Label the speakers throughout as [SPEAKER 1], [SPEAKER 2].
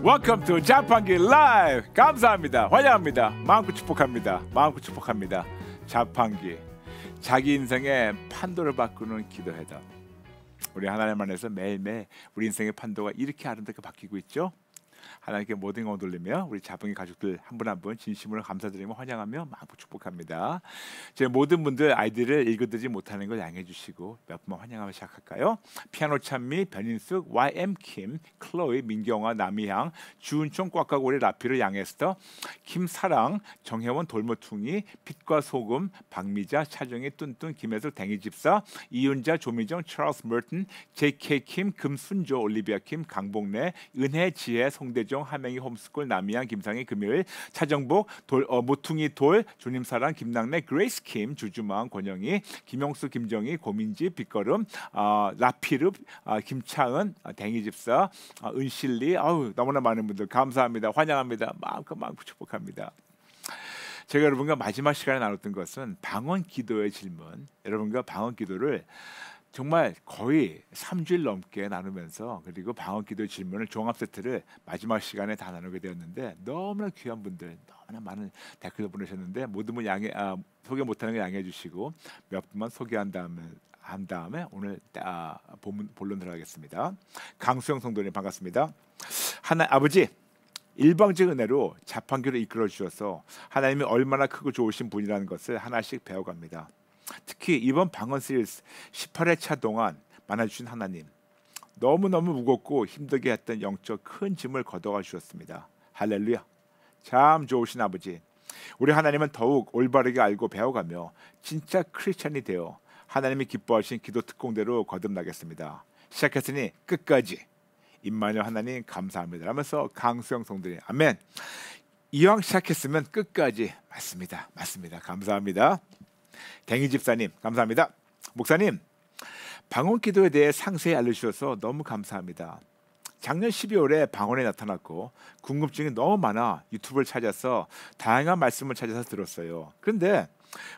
[SPEAKER 1] Welcome to 자판기 라이브. 감사합니다. 환영합니다. 마음껏 축복합니다. 마음껏 축복합니다. 자판기, 자기 인생의 판도를 바꾸는 기도회다. 우리 하나님 안에서 매일매일 우리 인생의 판도가 이렇게 아름답게 바뀌고 있죠. 하나님께 모든 걸 돌리며 우리 자판기 가족들 한 분 한 분 진심으로 감사드리며 환영하며 마음껏 축복합니다. 제 모든 분들 아이디를 읽어드리지 못하는 걸 양해해 주시고 몇 번 환영하며 시작할까요? 피아노 찬미, 변인숙, YM킴, 클로이, 민경아, 남이향, 주은총, 꽉꽉오리, 라피르, 양에스터, 김사랑, 정혜원, 돌모퉁이, 빛과 소금, 박미자, 차정희, 뚠뚠, 김혜수, 댕이집사, 이윤자, 조미정, 찰스 머튼, JK킴, 금순조, 올리비아킴, 강복래, 은혜, 지혜, 송대종, 하명희, 홈스쿨, 남이양, 김상희, 금요일, 차정복, 모퉁이 돌, 주님사랑, 김낙래, 그레이스킴, 주주마음, 권영희, 김용수, 김정희, 고민지, 빛걸음, 라피르, 김차은, 댕이집사, 은실리, 너무나 많은 분들 감사합니다. 환영합니다. 마음껏 축복합니다. 제가 여러분과 마지막 시간에 나눴던 것은 방언 기도의 질문. 여러분과 방언 기도를 정말 거의 3주일 넘게 나누면서 그리고 방언 기도 질문을 종합 세트를 마지막 시간에 다 나누게 되었는데 너무나 귀한 분들, 너무나 많은 댓글을 보내셨는데 모든 분 소개 못하는 거 양해해 주시고 몇 분만 소개한 다음에 오늘 본론 들어가겠습니다. 강수영 성도님 반갑습니다. 아버지, 일방적 은혜로 자판기로 이끌어 주셔서 하나님이 얼마나 크고 좋으신 분이라는 것을 하나씩 배워갑니다. 특히 이번 방언 시리즈 18회차 동안 만나주신 하나님, 너무너무 무겁고 힘들게 했던 영적 큰 짐을 걷어가 주셨습니다. 할렐루야. 참 좋으신 아버지, 우리 하나님은 더욱 올바르게 알고 배워가며 진짜 크리스찬이 되어 하나님이 기뻐하신 기도 특공대로 거듭나겠습니다. 시작했으니 끝까지 임마누엘 하나님 감사합니다 하면서 강수영 성도님 아멘. 이왕 시작했으면 끝까지. 맞습니다. 감사합니다. 댕이 집사님 감사합니다. 목사님, 방언 기도에 대해 상세히 알려주셔서 너무 감사합니다. 작년 12월에 방언에 나타났고 궁금증이 너무 많아 유튜브를 찾아서 다양한 말씀을 찾아서 들었어요. 그런데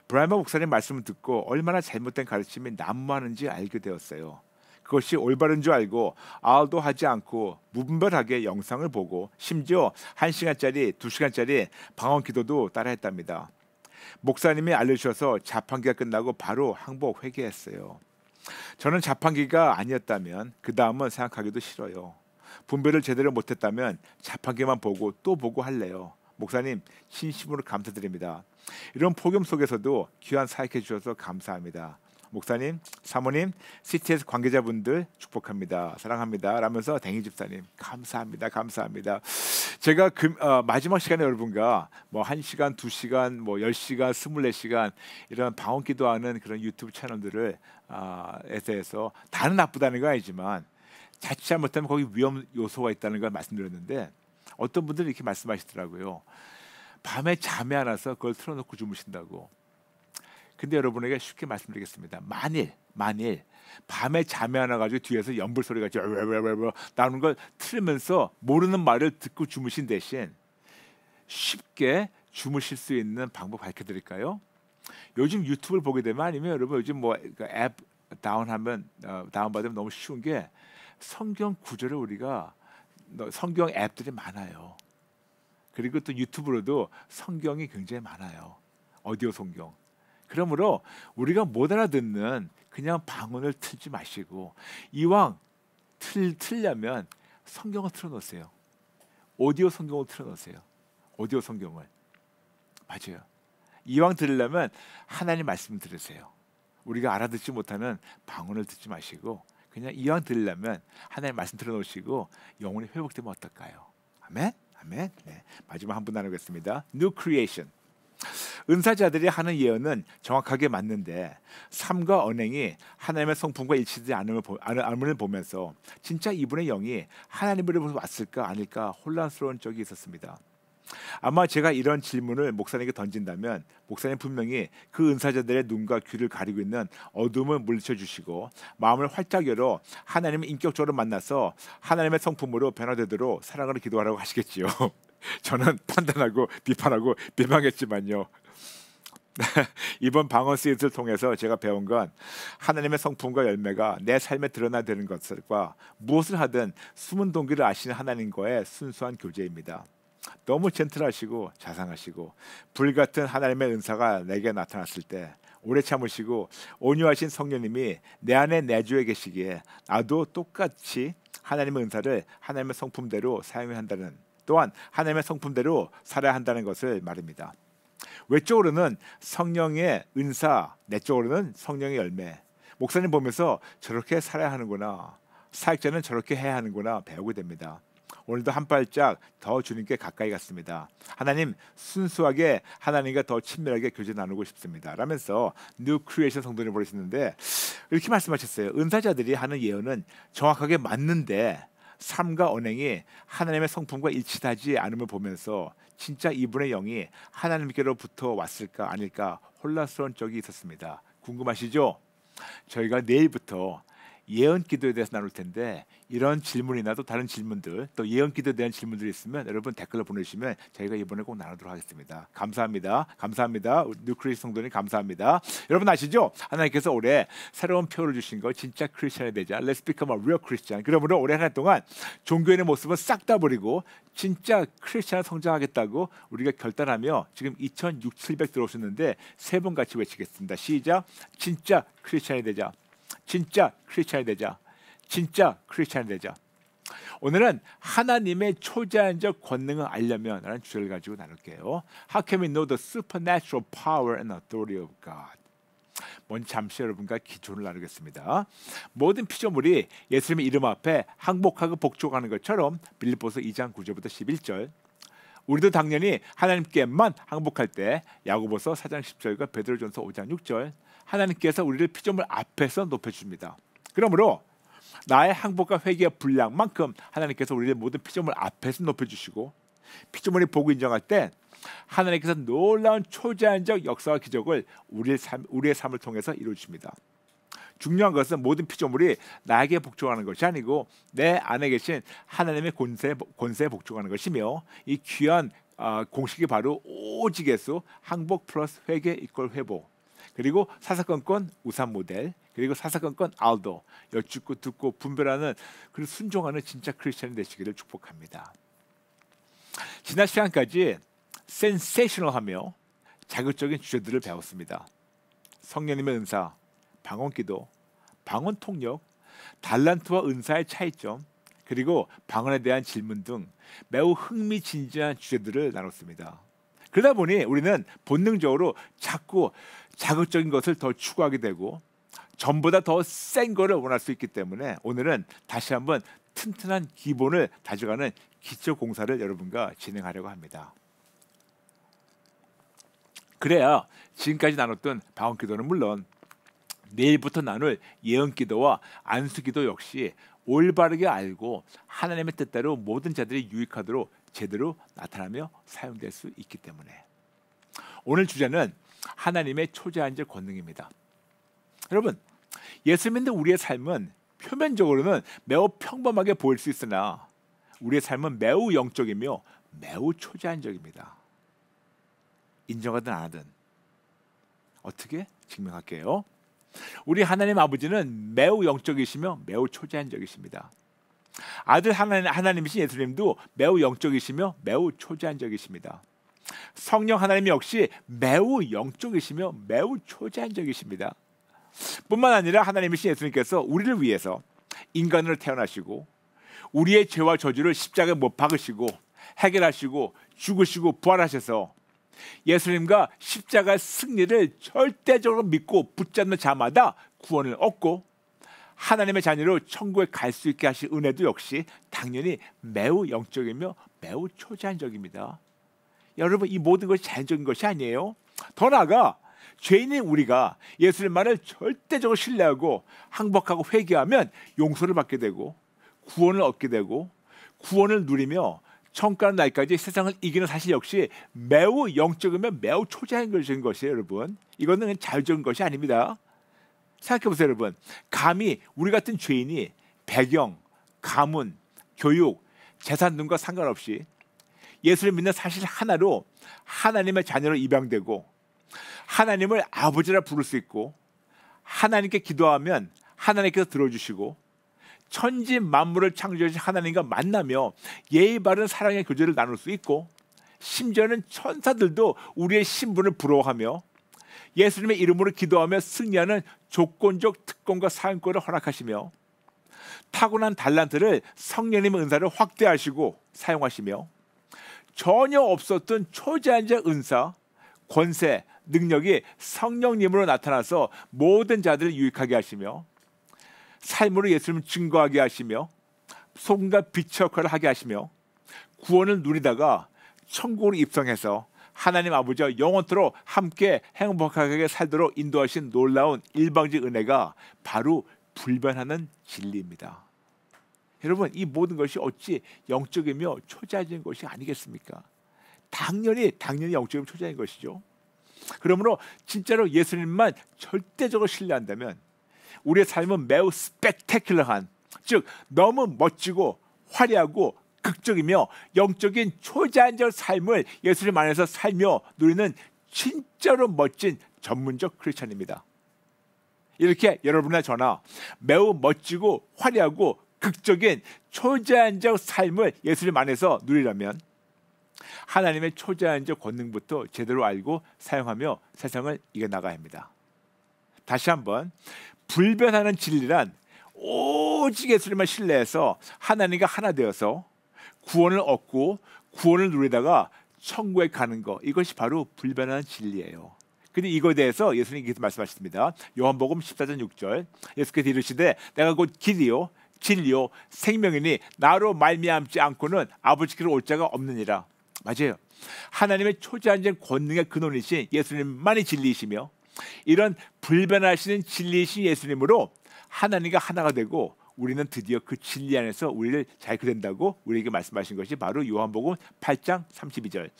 [SPEAKER 1] 브라이머 목사님 말씀을 듣고 얼마나 잘못된 가르침이 난무하는지 알게 되었어요. 그것이 올바른 줄 알고 아우도 하지 않고 무분별하게 영상을 보고 심지어 1시간짜리 2시간짜리 방언 기도도 따라했답니다. 목사님이 알려주셔서 자판기가 끝나고 바로 항복 회개했어요. 저는 자판기가 아니었다면 그 다음은 생각하기도 싫어요. 분별을 제대로 못했다면 자판기만 보고 또 보고 할래요. 목사님 진심으로 감사드립니다. 이런 폭염 속에서도 귀한 사역해 주셔서 감사합니다. 목사님, 사모님, CTS 관계자분들 축복합니다. 사랑합니다. 라면서 댕이 집사님 감사합니다. 제가 마지막 시간에 여러분과 뭐 1시간, 2시간, 뭐 10시간, 24시간 이런 방언 기도하는 그런 유튜브 채널들을 대해서 다는 나쁘다는 건 아니지만 자칫 잘못하면 거기 위험 요소가 있다는 걸 말씀드렸는데 어떤 분들이 이렇게 말씀하시더라고요. 밤에 잠이 안 와서 그걸 틀어놓고 주무신다고. 근데 여러분에게 쉽게 말씀드리겠습니다. 만일 밤에 잠이 안 와가지고 뒤에서 연불 소리가 나오는 걸 틀으면서 모르는 말을 듣고 주무신 대신 쉽게 주무실 수 있는 방법 밝혀드릴까요? 요즘 유튜브를 보게 되면 아니면 여러분 요즘 뭐 앱 다운받으면 너무 쉬운 게 성경 구절을 우리가 성경 앱들이 많아요. 그리고 또 유튜브로도 성경이 굉장히 많아요. 오디오 성경. 그러므로 우리가 못 알아듣는 그냥 방언을 틀지 마시고 이왕 틀려면 성경을 틀어놓으세요. 오디오 성경을 틀어놓으세요. 오디오 성경을. 맞아요. 이왕 들으려면 하나님 말씀 들으세요. 우리가 알아듣지 못하는 방언을 듣지 마시고 그냥 이왕 들으려면 하나님 말씀 틀어놓으시고 영혼이 회복되면 어떨까요? 아멘? 네. 마지막 한 분 나누겠습니다. New Creation. 은사자들이 하는 예언은 정확하게 맞는데 삶과 언행이 하나님의 성품과 일치되지 않음을 보면서 진짜 이분의 영이 하나님으로부터 왔을까 아닐까 혼란스러운 적이 있었습니다. 아마 제가 이런 질문을 목사님에게 던진다면 목사님 분명히 그 은사자들의 눈과 귀를 가리고 있는 어둠을 물리쳐 주시고 마음을 활짝 열어 하나님을 인격적으로 만나서 하나님의 성품으로 변화되도록 사랑으로 기도하라고 하시겠지요. 저는 판단하고 비판하고 비방했지만요. 이번 방언 시리즈를 통해서 제가 배운 건 하나님의 성품과 열매가 내 삶에 드러나야 되는 것과 무엇을 하든 숨은 동기를 아시는 하나님과의 순수한 교제입니다. 너무 젠틀하시고 자상하시고 불같은 하나님의 은사가 내게 나타났을 때 오래 참으시고 온유하신 성령님이 내 안에 내주에 계시기에 나도 똑같이 하나님의 은사를 하나님의 성품대로 사용해야 한다는, 또한 하나님의 성품대로 살아야 한다는 것을 말입니다. 외적으로는 성령의 은사, 내적으로는 성령의 열매. 목사님 보면서 저렇게 살아야 하는구나, 사역자는 저렇게 해야 하는구나 배우게 됩니다. 오늘도 한 발짝 더 주님께 가까이 갔습니다. 하나님, 순수하게 하나님과 더 친밀하게 교제 나누고 싶습니다 라면서 뉴 크리에이션 성도님 보내셨는데 이렇게 말씀하셨어요. 은사자들이 하는 예언은 정확하게 맞는데 삶과 언행이 하나님의 성품과 일치하지 않음을 보면서 진짜 이분의 영이 하나님께로부터 왔을까 아닐까 혼란스러운 적이 있었습니다. 궁금하시죠? 저희가 내일부터 예언 기도에 대해서 나눌 텐데 이런 질문이나 또 다른 질문들, 또 예언 기도에 대한 질문들이 있으면 여러분 댓글로 보내주시면 저희가 이번에 꼭 나누도록 하겠습니다. 감사합니다. 감사합니다. 뉴크리스 성도님 감사합니다. 여러분 아시죠? 하나님께서 올해 새로운 표를 주신 거 진짜 크리스천이 되자. Let's become a real Christian. 그러므로 올해 한 해 동안 종교인의 모습은 싹 다 버리고 진짜 크리스천을 성장하겠다고 우리가 결단하며 지금 2,600 들어오셨는데 세 번 같이 외치겠습니다. 시작. 진짜 크리스천이 되자. 진짜 크리스찬이 되자. 진짜 크리스찬이 되자. 오늘은 하나님의 초자연적 권능을 알려면 라는 주제를 가지고 나눌게요. How can we know the supernatural power and authority of God? 먼저 잠시 여러분과 기초를 나누겠습니다. 모든 피조물이 예수님의 이름 앞에 항복하고 복종하는 것처럼 빌립보서 2장 9절부터 11절, 우리도 당연히 하나님께만 항복할 때 야고보서 4장 10절과 베드로전서 5장 6절, 하나님께서 우리를 피조물 앞에서 높여줍니다. 그러므로 나의 항복과 회개의 분량만큼 하나님께서 우리를 모든 피조물 앞에서 높여주시고 피조물이 보고 인정할 때 하나님께서 놀라운 초자연적 역사와 기적을 우리의 삶을 통해서 이루어주십니다. 중요한 것은 모든 피조물이 나에게 복종하는 것이 아니고 내 안에 계신 하나님의 권세에 복종하는 것이며, 이 귀한 공식이 바로 오직에서 항복 플러스 회개 이퀄 회복, 그리고 사사건건 우산 모델, 그리고 사사건건 알도, 여쭙고 듣고 분별하는 그리고 순종하는 진짜 크리스천이 되시기를 축복합니다. 지난 시간까지 센세이셔널하며 자극적인 주제들을 배웠습니다. 성령님의 은사, 방언기도, 방언통역, 달란트와 은사의 차이점, 그리고 방언에 대한 질문 등 매우 흥미진진한 주제들을 나눴습니다. 그러다 보니 우리는 본능적으로 자꾸 자극적인 것을 더 추구하게 되고 전보다 더 센 거를 원할 수 있기 때문에 오늘은 다시 한번 튼튼한 기본을 다져가는 기초 공사를 여러분과 진행하려고 합니다. 그래야 지금까지 나눴던 방언기도는 물론 내일부터 나눌 예언기도와 안수기도 역시 올바르게 알고 하나님의 뜻대로 모든 자들이 유익하도록 제대로 나타나며 사용될 수 있기 때문에 오늘 주제는 하나님의 초자연적 권능입니다. 여러분, 예수 믿는 우리의 삶은 표면적으로는 매우 평범하게 보일 수 있으나 우리의 삶은 매우 영적이며 매우 초자연적입니다. 인정하든 안 하든. 어떻게? 증명할게요. 우리 하나님 아버지는 매우 영적이시며 매우 초자연적이십니다. 아들 하나님이신 예수님도 매우 영적이시며 매우 초자연적이십니다. 성령 하나님 역시 매우 영적이시며 매우 초자연적이십니다. 뿐만 아니라 하나님이신 예수님께서 우리를 위해서 인간으로 태어나시고 우리의 죄와 저주를 십자가에 못 박으시고 해결하시고 죽으시고 부활하셔서 예수님과 십자가 승리를 절대적으로 믿고 붙잡는 자마다 구원을 얻고 하나님의 자녀로 천국에 갈 수 있게 하신 은혜도 역시 당연히 매우 영적이며 매우 초자연적입니다. 여러분, 이 모든 것이 자연적인 것이 아니에요. 더 나아가 죄인인 우리가 예수님만을 절대적으로 신뢰하고 항복하고 회개하면 용서를 받게 되고 구원을 얻게 되고 구원을 누리며 천가는 날까지 세상을 이기는 사실 역시 매우 영적이며 매우 초자연적인 것이에요. 여러분, 이거는 자유적인 것이 아닙니다. 생각해보세요. 여러분, 감히 우리 같은 죄인이 배경, 가문, 교육, 재산 등과 상관없이 예수를 믿는 사실 하나로 하나님의 자녀로 입양되고 하나님을 아버지라 부를 수 있고, 하나님께 기도하면 하나님께서 들어주시고, 천지 만물을 창조하신 하나님과 만나며 예의 바른 사랑의 교제를 나눌 수 있고, 심지어는 천사들도 우리의 신분을 부러워하며 예수님의 이름으로 기도하며 승리하는 조건적 특권과 사용권을 허락하시며, 타고난 달란트를 성령님의 은사를 확대하시고 사용하시며, 전혀 없었던 초자연적 은사, 권세, 능력이 성령님으로 나타나서 모든 자들을 유익하게 하시며, 삶으로 예수님을 증거하게 하시며, 소금과 빛의 역할을 하게 하시며, 구원을 누리다가 천국으로 입성해서 하나님 아버지와 영원토록 함께 행복하게 살도록 인도하신 놀라운 일방적 은혜가 바로 불변하는 진리입니다. 여러분, 이 모든 것이 어찌 영적이며 초자연적인 것이 아니겠습니까? 당연히 영적이며 초자연인 것이죠. 그러므로 진짜로 예수님만 절대적으로 신뢰한다면 우리의 삶은 매우 스펙테큘러한, 즉 너무 멋지고 화려하고 극적이며 영적인 초자연적 삶을 예수님 안에서 살며 누리는 진짜로 멋진 전문적 크리스찬입니다. 이렇게 여러분이나 저나 매우 멋지고 화려하고 극적인 초자연적 삶을 예수님 안에서 누리려면 하나님의 초자연적 권능부터 제대로 알고 사용하며 세상을 이겨나가야 합니다. 다시 한번, 불변하는 진리란 오직 예수님만 신뢰해서 하나님과 하나 되어서 구원을 얻고 구원을 누리다가 천국에 가는 것, 이것이 바로 불변하는 진리예요. 근데 이거에 대해서 예수님이 이렇게 말씀하셨습니다. 요한복음 14장 6절, 예수께서 이르시되 내가 곧 길이요 진리요 생명이니 나로 말미암지 않고는 아버지께로 올 자가 없느니라. 맞아요. 하나님의 초자연적 권능의 근원이신 예수님만이 진리이시며, 이런 불변하시는 진리이신 예수님으로 하나님과 하나가 되고 우리는 드디어 그 진리 안에서 우리를 자유케 된다고 우리에게 말씀하신 것이 바로 요한복음 8장 32절.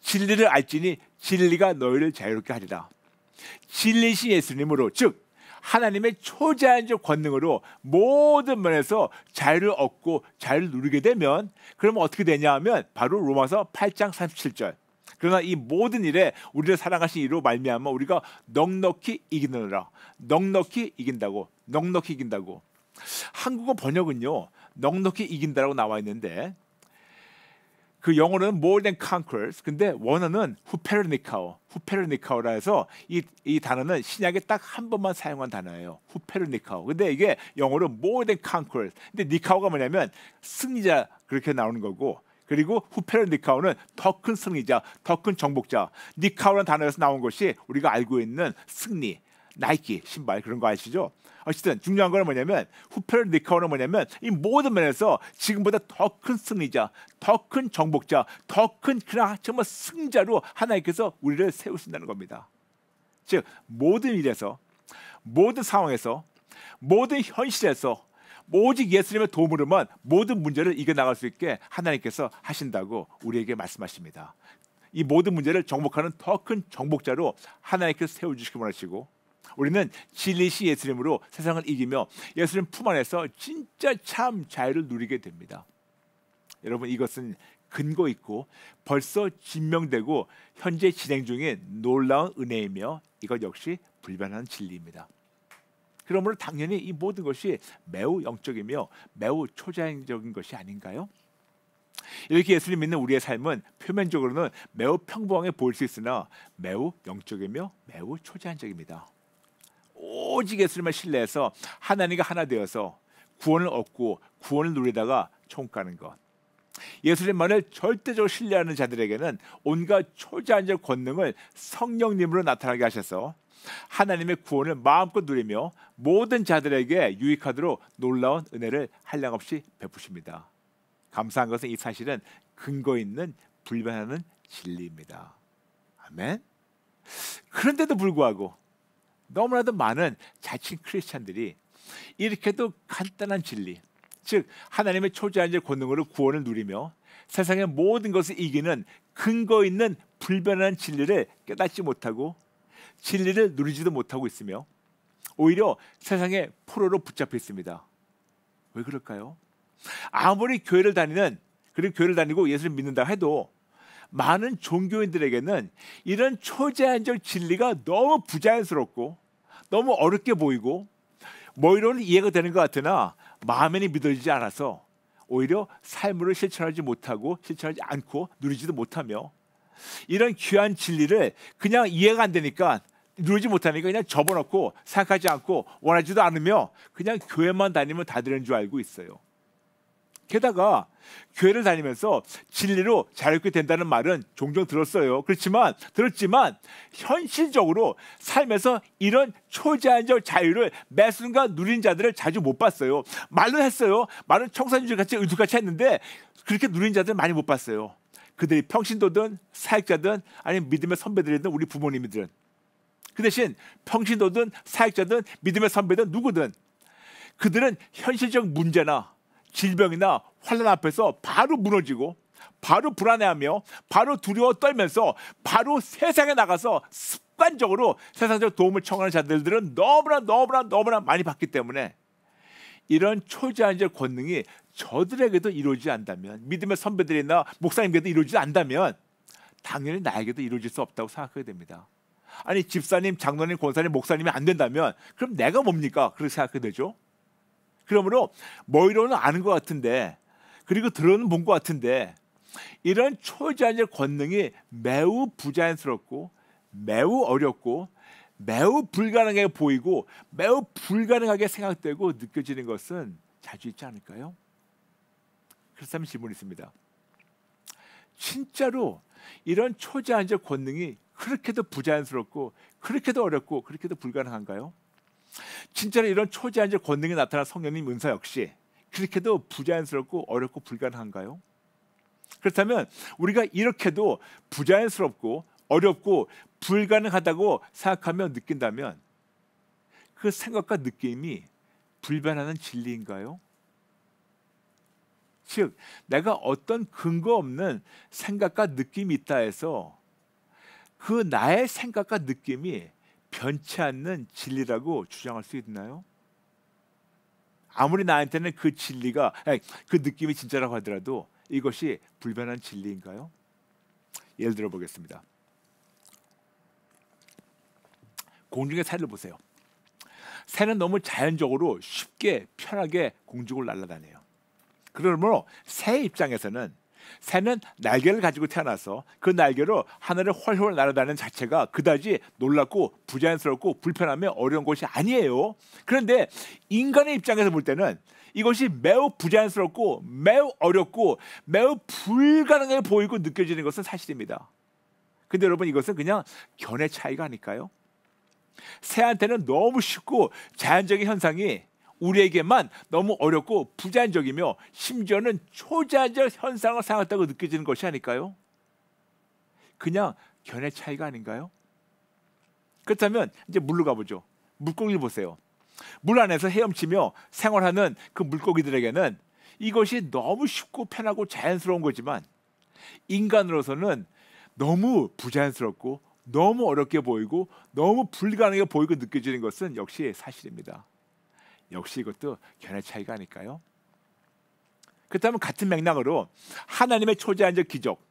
[SPEAKER 1] 진리를 알지니 진리가 너희를 자유롭게 하리라. 진리이신 예수님으로, 즉 하나님의 초자연적 권능으로 모든 면에서 자유를 얻고 자유를 누리게 되면, 그러면 어떻게 되냐 하면 바로 로마서 8장 37절. 그러나 이 모든 일에 우리를 사랑하신 이로 말미암아 우리가 넉넉히 이기느니라. 넉넉히 이긴다고, 넉넉히 이긴다고. 한국어 번역은요, 넉넉히 이긴다라고 나와 있는데 그 영어로는 more than conquers, 근데 원어는 후페르니카오라 해서 이 단어는 신약에 딱 한 번만 사용한 단어예요. 후페르니카오. 근데 이게 영어로 more than conquers. 근데 니카오가 뭐냐면 승리자, 그렇게 나오는 거고, 그리고 후페르니카오는 더 큰 승리자, 더 큰 정복자. 니카오라는 단어에서 나온 것이 우리가 알고 있는 승리, 나이키 신발, 그런 거 아시죠? 어쨌든 중요한 건 뭐냐면, 후페르니카오는 뭐냐면 이 모든 면에서 지금보다 더 큰 승리자, 더 큰 정복자, 더 큰 그냥 정말 승자로 하나님께서 우리를 세우신다는 겁니다. 즉 모든 일에서, 모든 상황에서, 모든 현실에서 오직 예수님의 도움으로만 모든 문제를 이겨나갈 수 있게 하나님께서 하신다고 우리에게 말씀하십니다. 이 모든 문제를 정복하는 더 큰 정복자로 하나님께서 세워주시기 원하시고, 우리는 진리이신 예수님으로 세상을 이기며 예수님 품 안에서 진짜 참 자유를 누리게 됩니다. 여러분, 이것은 근거 있고 벌써 증명되고 현재 진행 중인 놀라운 은혜이며 이것 역시 불변하는 진리입니다. 그러므로 당연히 이 모든 것이 매우 영적이며 매우 초자연적인 것이 아닌가요? 이렇게 예수님 믿는 우리의 삶은 표면적으로는 매우 평범하게 보일 수 있으나 매우 영적이며 매우 초자연적입니다. 오직 예수님을 신뢰해서 하나님과 하나 되어서 구원을 얻고 구원을 누리다가 천국 가는 것. 예수님만을 절대적으로 신뢰하는 자들에게는 온갖 초자연적 권능을 성령님으로 나타나게 하셔서 하나님의 구원을 마음껏 누리며 모든 자들에게 유익하도록 놀라운 은혜를 한량없이 베푸십니다. 감사한 것은 이 사실은 근거 있는 불변하는 진리입니다. 아멘. 그런데도 불구하고 너무나도 많은 자칭 크리스찬들이 이렇게도 간단한 진리, 즉 하나님의 초자연적 권능으로 구원을 누리며 세상의 모든 것을 이기는 근거 있는 불변한 진리를 깨닫지 못하고 진리를 누리지도 못하고 있으며 오히려 세상의 포로로 붙잡혀 있습니다. 왜 그럴까요? 아무리 교회를 다니고 예수를 믿는다 해도 많은 종교인들에게는 이런 초자연적 진리가 너무 부자연스럽고 너무 어렵게 보이고 머리로는 이해가 되는 것 같으나 마음에는 믿어지지 않아서 오히려 삶으로 실천하지 못하고 실천하지 않고 누리지도 못하며 이런 귀한 진리를 그냥 이해가 안 되니까 누리지 못하니까 그냥 접어놓고 생각하지 않고 원하지도 않으며 그냥 교회만 다니면 다 되는 줄 알고 있어요. 게다가 교회를 다니면서 진리로 자유롭게 된다는 말은 종종 들었지만 현실적으로 삶에서 이런 초제한적 자유를 매 순간 누린 자들을 자주 못 봤어요. 말로 했어요. 말은 청산주의같이 의도같이 했는데 그렇게 누린 자들 많이 못 봤어요. 그들이 평신도든 사역자든 아니면 믿음의 선배들이든 우리 부모님이든 그 대신 평신도든 사역자든 믿음의 선배든 누구든 그들은 현실적 문제나 질병이나 환난 앞에서 바로 무너지고 바로 불안해하며 바로 두려워 떨면서 바로 세상에 나가서 습관적으로 세상적 도움을 청하는 자들은 너무나 많이 받기 때문에 이런 초자연적 권능이 저들에게도 이루어지지 않다면 믿음의 선배들이나 목사님께도 이루어지지 않다면 당연히 나에게도 이루어질 수 없다고 생각하게 됩니다. 아니 집사님, 장로님, 권사님, 목사님이 안 된다면 그럼 내가 뭡니까? 그렇게 생각하게 되죠. 그러므로 머리로는 아는 것 같은데 그리고 들어는 본 것 같은데 이런 초자연적 권능이 매우 부자연스럽고 매우 어렵고 매우 불가능해 보이고 매우 불가능하게 생각되고 느껴지는 것은 자주 있지 않을까요? 그렇다면 질문이 있습니다. 진짜로 이런 초자연적 권능이 그렇게도 부자연스럽고 그렇게도 어렵고 그렇게도 불가능한가요? 진짜로 이런 초자연적 권능이 나타난 성령님 은사 역시 그렇게도 부자연스럽고 어렵고 불가능한가요? 그렇다면 우리가 이렇게도 부자연스럽고 어렵고 불가능하다고 생각하며 느낀다면 그 생각과 느낌이 불변하는 진리인가요? 즉 내가 어떤 근거 없는 생각과 느낌이 있다 해서 그 나의 생각과 느낌이 변치 않는 진리라고 주장할 수 있나요? 아무리 나한테는 그 진리가 그 느낌이 진짜라고 하더라도 이것이 불변한 진리인가요? 예를 들어 보겠습니다. 공중의 새를 보세요. 새는 너무 자연적으로 쉽게 편하게 공중을 날아다녀요. 그러므로 새 입장에서는 새는 날개를 가지고 태어나서 그 날개로 하늘을 훨훨 날아다니는 자체가 그다지 놀랍고 부자연스럽고 불편하며 어려운 것이 아니에요. 그런데 인간의 입장에서 볼 때는 이것이 매우 부자연스럽고 매우 어렵고 매우 불가능해 보이고 느껴지는 것은 사실입니다. 근데 여러분 이것은 그냥 견해 차이가 아닐까요? 새한테는 너무 쉽고 자연적인 현상이 우리에게만 너무 어렵고 부자연적이며 심지어는 초자연적 현상을 생각했다고 느껴지는 것이 아닐까요? 그냥 견해 차이가 아닌가요? 그렇다면 이제 물로 가보죠. 물고기를 보세요. 물 안에서 헤엄치며 생활하는 그 물고기들에게는 이것이 너무 쉽고 편하고 자연스러운 거지만 인간으로서는 너무 부자연스럽고 너무 어렵게 보이고 너무 불가능해 보이고 느껴지는 것은 역시 사실입니다. 역시 이것도 견해 차이가 아닐까요? 그렇다면 같은 맥락으로 하나님의 초자연적 기적,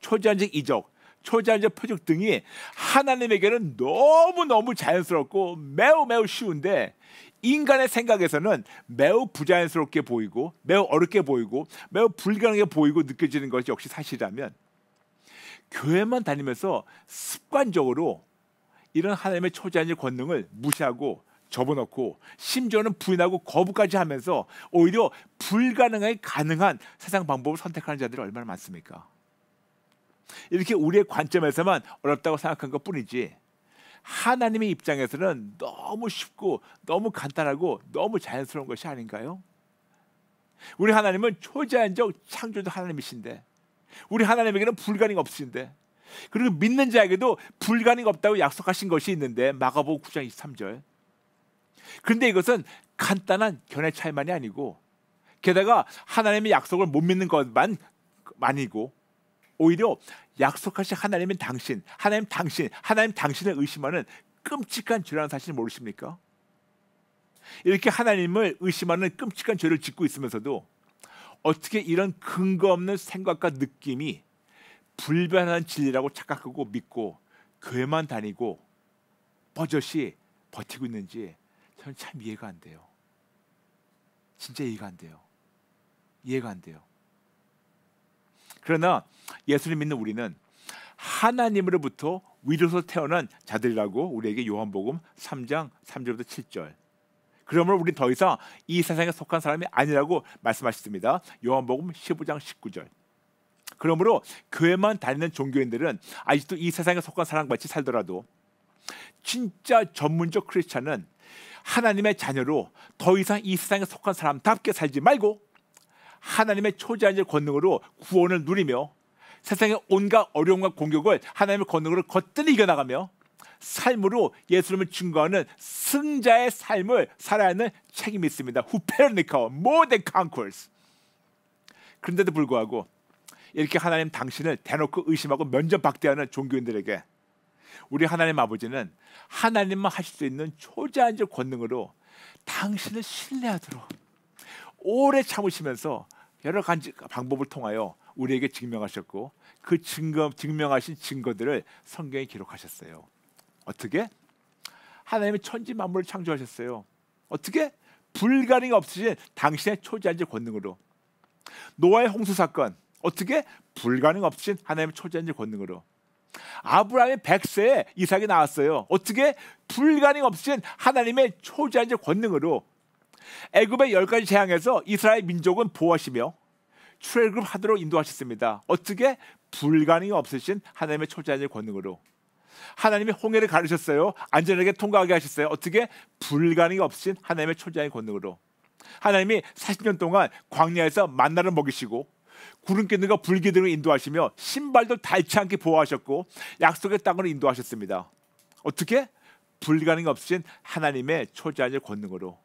[SPEAKER 1] 초자연적 이적, 초자연적 표적 등이 하나님에게는 너무너무 자연스럽고 매우 쉬운데 인간의 생각에서는 매우 부자연스럽게 보이고 매우 어렵게 보이고 매우 불가능해 보이고 느껴지는 것이 역시 사실이라면 교회만 다니면서 습관적으로 이런 하나님의 초자연적 권능을 무시하고 접어놓고 심지어는 부인하고 거부까지 하면서 오히려 불가능하게 가능한 세상 방법을 선택하는 자들이 얼마나 많습니까? 이렇게 우리의 관점에서만 어렵다고 생각한 것뿐이지 하나님의 입장에서는 너무 쉽고 너무 간단하고 너무 자연스러운 것이 아닌가요? 우리 하나님은 초자연적 창조주 하나님이신데 우리 하나님에게는 불가능이 없으신데 그리고 믿는 자에게도 불가능이 없다고 약속하신 것이 있는데 마가복음 9장 23절. 그런데 이것은 간단한 견해 차이만이 아니고 게다가 하나님의 약속을 못 믿는 것만 아니고 오히려 약속하신 하나님은 당신, 하나님 당신을 의심하는 끔찍한 죄라는 사실을 모르십니까? 이렇게 하나님을 의심하는 끔찍한 죄를 짓고 있으면서도 어떻게 이런 근거 없는 생각과 느낌이 불변한 진리라고 착각하고 믿고 교회만 다니고 버젓이 버티고 있는지 저는 참 이해가 안 돼요. 진짜 이해가 안 돼요. 이해가 안 돼요. 그러나 예수를 믿는 우리는 하나님으로부터 위로서 태어난 자들이라고 우리에게 요한복음 3장 3절부터 7절. 그러므로 우리는 더 이상 이 세상에 속한 사람이 아니라고 말씀하셨습니다. 요한복음 15장 19절. 그러므로 교회만 다니는 종교인들은 아직도 이 세상에 속한 사람같이 살더라도 진짜 전문적 크리스찬은 하나님의 자녀로 더 이상 이 세상에 속한 사람답게 살지 말고 하나님의 초자연적 권능으로 구원을 누리며 세상의 온갖 어려움과 공격을 하나님의 권능으로 거뜬히 이겨나가며 삶으로 예수님을 증거하는 승자의 삶을 살아야 하는 책임이 있습니다. Who pernico more than conquers. 그런데도 불구하고 이렇게 하나님 당신을 대놓고 의심하고 면전박대하는 종교인들에게 우리 하나님 아버지는 하나님만 하실 수 있는 초자연적 권능으로 당신을 신뢰하도록 오래 참으시면서 여러 가지 방법을 통하여 우리에게 증명하셨고 그 증명하신 증거들을 성경에 기록하셨어요. 어떻게? 하나님이 천지 만물을 창조하셨어요. 어떻게? 불가능이 없으신 당신의 초자연적 권능으로. 노아의 홍수 사건 어떻게? 불가능 없으신 하나님의 초자연적 권능으로. 아브라함의 100세에 이삭이 나왔어요. 어떻게? 불가능 없으신 하나님의 초자연적 권능으로. 애굽의 10가지 재앙에서 이스라엘 민족은 보호하시며 출애굽하도록 인도하셨습니다. 어떻게? 불가능이 없으신 하나님의 초자연적 권능으로. 하나님이 홍해를 가르셨어요. 안전하게 통과하게 하셨어요. 어떻게? 불가능이 없으신 하나님의 초자연적 권능으로. 하나님이 40년 동안 광야에서 만나를 먹이시고 구름기둥과 불기둥을 인도하시며 신발도 닳지 않게 보호하셨고 약속의 땅으로 인도하셨습니다. 어떻게? 불가능이 없으신 하나님의 초자연적 권능으로.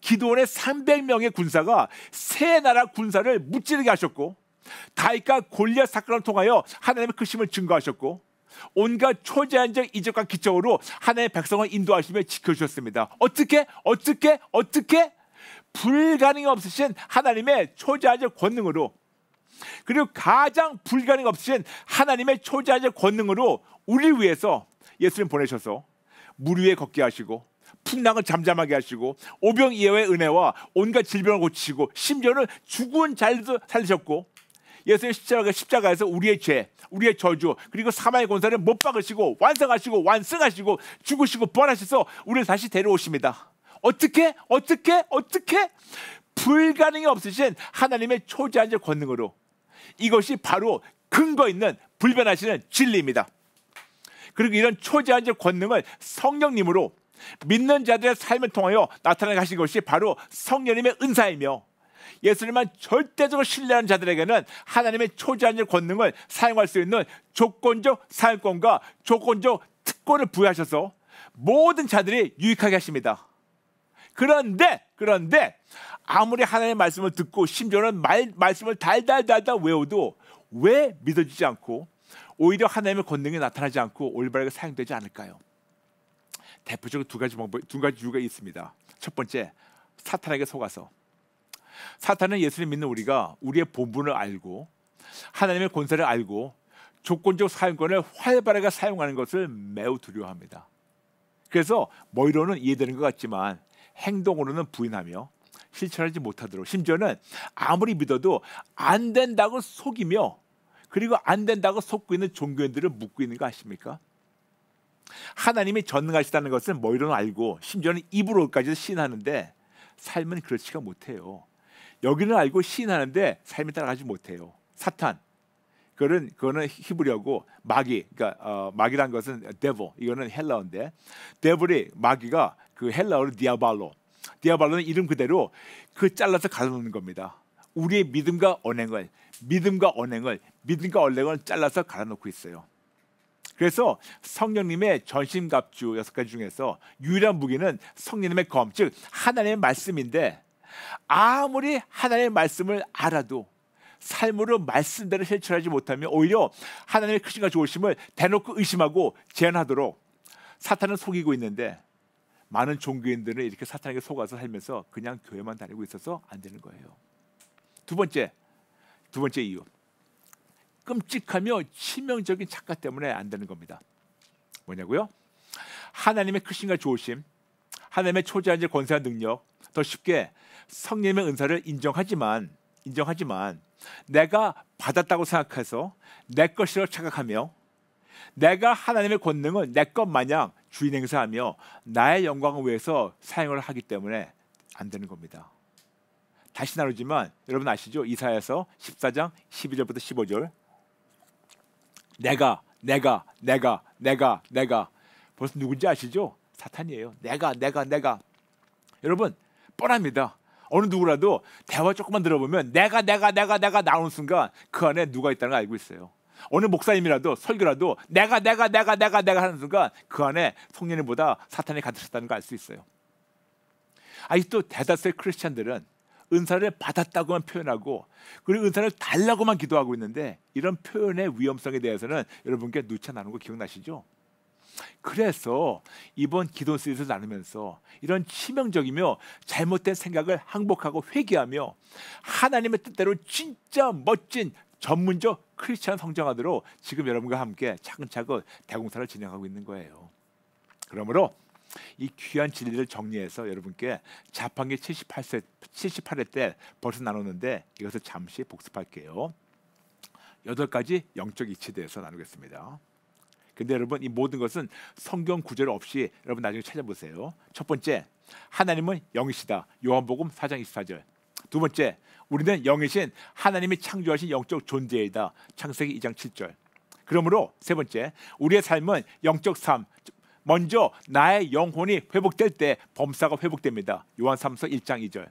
[SPEAKER 1] 기드온의 300명의 군사가 세 나라 군사를 무찌르게 하셨고 다윗과 골리앗 사건을 통하여 하나님의 크심을 증거하셨고 온갖 초자연적 이적과 기적으로 하나님의 백성을 인도하시며 지켜주셨습니다. 어떻게? 불가능이 없으신 하나님의 초자연적 권능으로. 그리고 가장 불가능이 없으신 하나님의 초자연적 권능으로 우리 위해서 예수님 보내셔서 물 위에 걷게 하시고 풍랑을 잠잠하게 하시고 오병이어의 은혜와 온갖 질병을 고치시고 심지어는 죽은 자들도 살리셨고 예수님 십자가에서 우리의 죄, 우리의 저주 그리고 사망의 권세를 못 박으시고 완성하시고 완승하시고 죽으시고 부활하셔서 우리를 다시 데려오십니다. 어떻게? 불가능이 없으신 하나님의 초자연적 권능으로. 이것이 바로 근거 있는 불변하시는 진리입니다. 그리고 이런 초자연적 권능을 성령님으로 믿는 자들의 삶을 통하여 나타나게 하신 것이 바로 성령님의 은사이며 예수님만 절대적으로 신뢰하는 자들에게는 하나님의 초자연적 권능을 사용할 수 있는 조건적 사용권과 조건적 특권을 부여하셔서 모든 자들이 유익하게 하십니다. 그런데 아무리 하나님의 말씀을 듣고 심지어는 말씀을 달달달달 외워도 왜 믿어지지 않고 오히려 하나님의 권능이 나타나지 않고 올바르게 사용되지 않을까요? 대표적으로 두 가지 이유가 있습니다. 첫 번째, 사탄에게 속아서. 사탄은 예수님 믿는 우리가 우리의 본분을 알고 하나님의 권세를 알고 조건적 사용권을 활발하게 사용하는 것을 매우 두려워합니다. 그래서 머리로는 이해되는 것 같지만 행동으로는 부인하며 실천하지 못하도록 심지어는 아무리 믿어도 안 된다고 속이며 그리고 안 된다고 속고 있는 종교인들을 묶고 있는 거 아십니까? 하나님이 전능하시다는 것은 머리로는 알고 심지어는 입으로까지 시인하는데 삶은 그렇지가 못해요. 여기는 알고 시인하는데 삶이 따라가지 못해요. 사탄, 그거는 히브리어고 마귀, 그러니까 마귀란 것은 devil, 이거는 헬라어인데 마귀가 그 헬라어로 디아발로는 이름 그대로 그 잘라서 갈라놓는 겁니다. 우리의 믿음과 언행을 잘라서 갈아놓고 있어요. 그래서 성령님의 전신갑주 6가지 중에서 유일한 무기는 성령님의 검, 즉 하나님의 말씀인데 아무리 하나님의 말씀을 알아도 삶으로 말씀대로 실천하지 못하면 오히려 하나님의 크신과 좋으심을 대놓고 의심하고 제한하도록 사탄은 속이고 있는데 많은 종교인들은 이렇게 사탄에게 속아서 살면서 그냥 교회만 다니고 있어서 안 되는 거예요. 두 번째 이유. 끔찍하며 치명적인 착각 때문에 안 되는 겁니다. 뭐냐고요? 하나님의 크신과 좋으심, 하나님의 초자연적 권세와 능력, 더 쉽게 성령의 은사를 인정하지만 내가 받았다고 생각해서 내 것이라고 착각하며 내가 하나님의 권능을 내 것 마냥 주인 행사하며 나의 영광을 위해서 사용을 하기 때문에 안 되는 겁니다. 다시 나누지만 여러분 아시죠? 이사야서 14장 12절부터 15절 내가 벌써 누군지 아시죠? 사탄이에요. 내가 여러분 뻔합니다. 어느 누구라도 대화 조금만 들어보면 내가 나오는 순간 그 안에 누가 있다는 걸 알고 있어요. 어느 목사님이라도 설교라도 내가 하는 순간 그 안에 성령님보다 사탄이 가득 찼다는 걸 알 수 있어요. 아직도 대다수의 크리스찬들은 은사를 받았다고만 표현하고 그리고 은사를 달라고만 기도하고 있는데 이런 표현의 위험성에 대해서는 여러분께 누차 나눈 거 기억나시죠? 그래서 이번 기도 시리즈를 나누면서 이런 치명적이며 잘못된 생각을 항복하고 회개하며 하나님의 뜻대로 진짜 멋진 전문적 크리스찬 성장하도록 지금 여러분과 함께 차근차근 대공사를 진행하고 있는 거예요. 그러므로 이 귀한 진리를 정리해서 여러분께 자판기 78회 때 벌써 나눴는데 이것을 잠시 복습할게요. 8가지 영적 이치에 대해서 나누겠습니다. 근데 여러분 이 모든 것은 성경 구절 없이 여러분 나중에 찾아보세요. 첫 번째, 하나님은 영이시다. 요한복음 4장 24절. 두 번째, 우리는 영이신 하나님이 창조하신 영적 존재이다. 창세기 2장 7절. 그러므로 세 번째, 우리의 삶은 영적 삶. 먼저 나의 영혼이 회복될 때 범사가 회복됩니다. 요한 3서 1장 2절.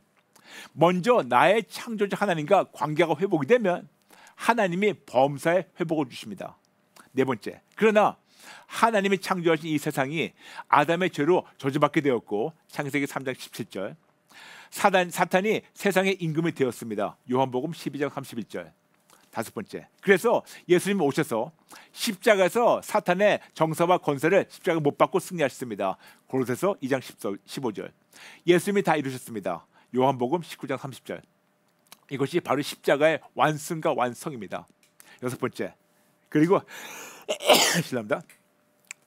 [SPEAKER 1] 먼저 나의 창조자 하나님과 관계가 회복이 되면 하나님이 범사의 회복을 주십니다. 네 번째, 그러나 하나님이 창조하신 이 세상이 아담의 죄로 저주받게 되었고 창세기 3장 17절. 사탄이 세상의 임금이 되었습니다. 요한복음 12장 31절. 다섯 번째, 그래서 예수님이 오셔서 십자가에서 사탄의 정사와 권세를 십자가 못 받고 승리하셨습니다. 고로새서 2장 15절. 예수님이 다 이루셨습니다. 요한복음 19장 30절. 이것이 바로 십자가의 완승과 완성입니다. 여섯 번째, 그리고 실례합니다.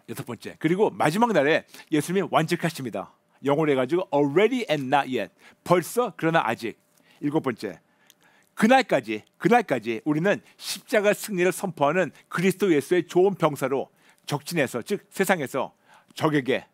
[SPEAKER 1] 여섯 번째, 그리고 마지막 날에 예수님이 완전하십니다. 영어로 해가지고 already and not yet, 벌써 그러나 아직. 일곱 번째, 그날까지 우리는 십자가 승리를 선포하는 그리스도 예수의 좋은 병사로 적진에서, 즉 세상에서 적에게,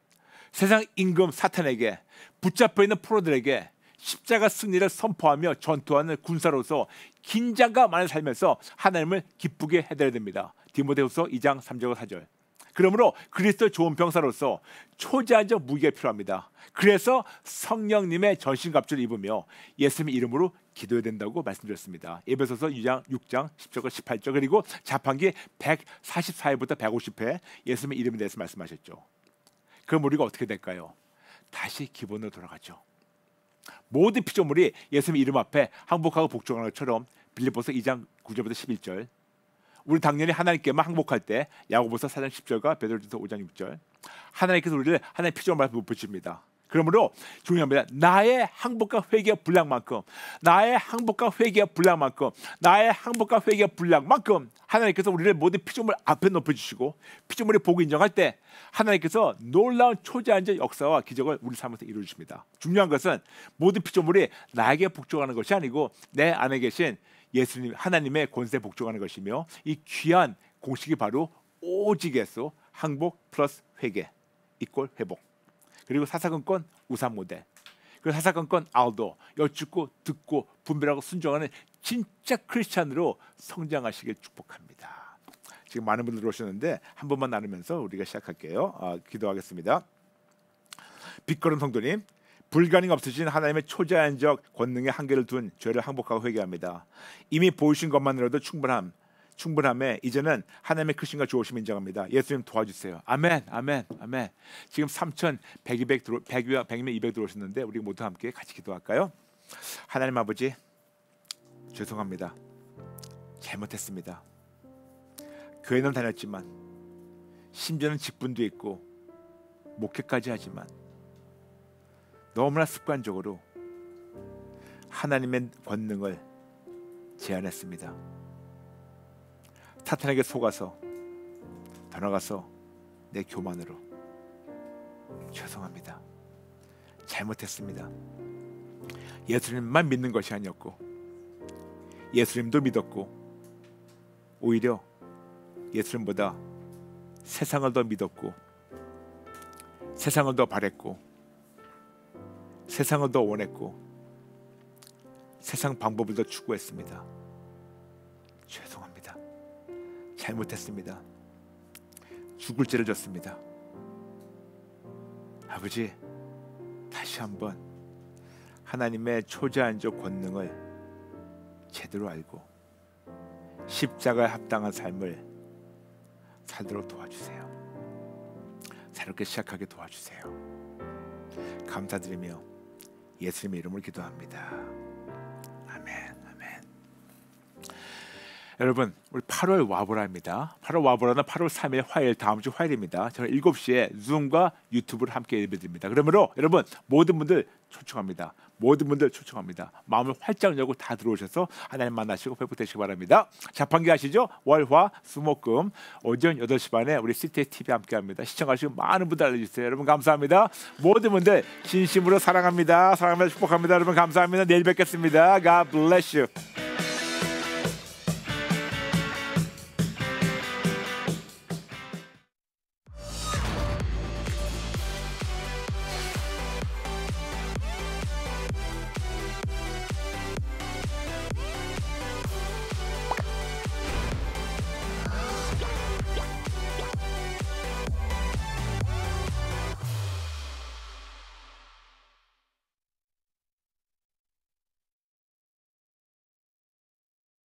[SPEAKER 1] 세상 임금 사탄에게, 붙잡혀 있는 포로들에게 십자가 승리를 선포하며 전투하는 군사로서 긴장과 많은 살면서 하나님을 기쁘게 해드려야 됩니다. 디모데후서 2장 3절 4절. 그러므로 그리스도의 좋은 병사로서 초자연적 무기가 필요합니다. 그래서 성령님의 전신갑주를 입으며 예수님 이름으로 기도해야 된다고 말씀드렸습니다. 에베소서 6장 10절과 18절. 그리고 자판기 144회부터 150회 예수님 이름에 대해서 말씀하셨죠. 그럼 우리가 어떻게 될까요? 다시 기본으로 돌아가죠. 모든 피조물이 예수님 이름 앞에 항복하고 복종하는 것처럼 빌립보서 2장 9절부터 11절. 우리 당연히 하나님께만 항복할 때 야고보서 4장 10절과 베드로전서 5장 6절. 하나님께서 우리를 하나님의 피조물 앞에 못 붙입니다. 그러므로 중요합니다. 나의 항복과 회개의 분량만큼 하나님께서 우리를 모든 피조물 앞에 높여주시고 피조물의 복을 인정할 때 하나님께서 놀라운 초자연적 역사와 기적을 우리 삶에서 이루어주십니다. 중요한 것은 모든 피조물이 나에게 복종하는 것이 아니고 내 안에 계신 예수님 하나님의 권세에 복종하는 것이며 이 귀한 공식이 바로 오직에서 항복 플러스 회개 이꼴 회복. 그리고 사사건건 우산 모델. 그리고 사사건건 알도 여쭙고 듣고 분별하고 순종하는 진짜 크리스찬으로 성장하시길 축복합니다. 지금 많은 분들 오셨는데 한 번만 나누면서 우리가 시작할게요. 기도하겠습니다. 빛거른 성도님, 불가능 없으신 하나님의 초자연적 권능의 한계를 둔 죄를 항복하고 회개합니다. 이미 보이신 것만으로도 충분함에 이제는 하나님의 크신과 좋으심 인정합니다. 예수님 도와주세요. 아멘, 아멘, 아멘. 지금 3,100, 100명, 200 들어오셨는데 우리 모두 함께 같이 기도할까요? 하나님 아버지, 죄송합니다. 잘못했습니다. 교회는 다녔지만 심지어는 직분도 있고 목회까지 하지만 너무나 습관적으로 하나님의 권능을 제한했습니다. 사탄에게 속아서 더 나가서 내 교만으로 죄송합니다. 잘못했습니다. 예수님만 믿는 것이 아니었고 예수님도 믿었고 오히려 예수님보다 세상을 더 믿었고 세상을 더 바랬고 세상을 더 원했고 세상 방법을 더 추구했습니다. 죄송합니다. 잘못했습니다. 죽을 죄를 졌습니다. 아버지, 다시 한번 하나님의 초자연적 권능을 제대로 알고 십자가에 합당한 삶을 살도록 도와주세요. 새롭게 시작하게 도와주세요. 감사드리며 예수님의 이름으로 기도합니다. 아멘, 아멘. 여러분, 우리 8월 와보라입니다. 8월 와보라는 8월 3일 화요일, 다음 주 화요일입니다. 저는 7시에 줌과 유튜브를 함께 예배드립니다. 그러므로 여러분 모든 분들 초청합니다. 모든 분들 초청합니다. 마음을 활짝 열고 다 들어오셔서 하나님 만나시고 회복되시기 바랍니다. 자판기 아시죠? 월화 수목금 오전 8시 반에 우리 CTS TV 함께합니다. 시청하시고 많은 분들 알려주세요. 여러분 감사합니다. 모든 분들 진심으로 사랑합니다. 사랑합니다. 축복합니다. 여러분 감사합니다. 내일 뵙겠습니다. God bless you.